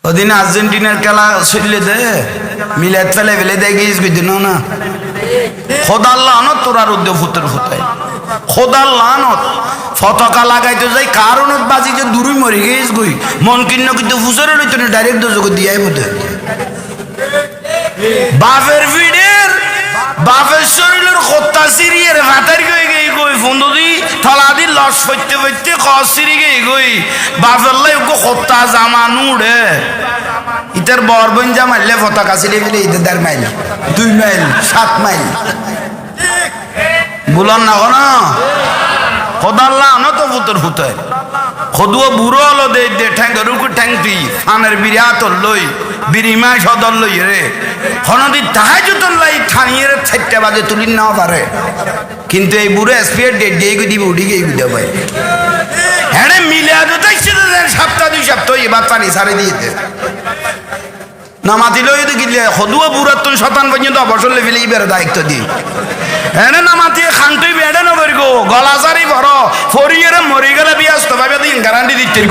ওদিন আর্জেন্টিনার খেলা চললে দে মিলাদ ফেলে ফেলে দেয় গিয়েছ দিন না খোদার লানত তোরার উদ্যোগ ফুতের ফুটাই খোদার লানত পতাকা লাগাইতে যাই কারণত বাজি যে দূরই মরে গিয়েছ গই মন কিন্ন কিন্তু ফুসরে রইতো না ডাইরেক্ট দোজকে দিয়াই বোধে বাপের ভিড়ের বাপের শরীরের হত্যা সিরিয়ের ভাতার গই গই গই ফন্দদি থালা দি লস ফইতে ফইতে কস সিরি গই গই বাপের লাই গো হত্যা জামানু রে ইতার বরবন জামাইলে পতাকা সিরি ফেলে ইতে 1.5 মাইল 2 মাইল 7 মাইল বুলান না না খোদাল্লাহ আনো তো ফুতর ফুতায় খদুয়া বুড়ো হলো দে দে ঠ্যাং রুকু ঠ্যাংটি ফানের বিরাত লই বিরিমায় সদল লই রে খনদি তাহাজুতন লাই ঠানিয়ে 4টা বাজে তুলিন না পারে কিন্তু এই বুড়ো স্পিয়ার ডে ডে গো দিব উড়ি গই গুদা ভাই হ্যাঁ মিলে আদো তাইছে সপ্তাহ 2 সপ্তাহ এবার পানি সারে দিয়েছে নামাতি লই তো গিলে খদুয়া বুড়াতন শতান পর্যন্ত অবসর লেভেলে ইবের দায়িত্ব দি হ্যাঁ নামাতি খানটুই বেড়ে নগর গো গলা সারি বড় ফরিয়ের মরি গেলে বিয়াস্ত ভাবে দিন গ্যারান্টি দিচ্ছি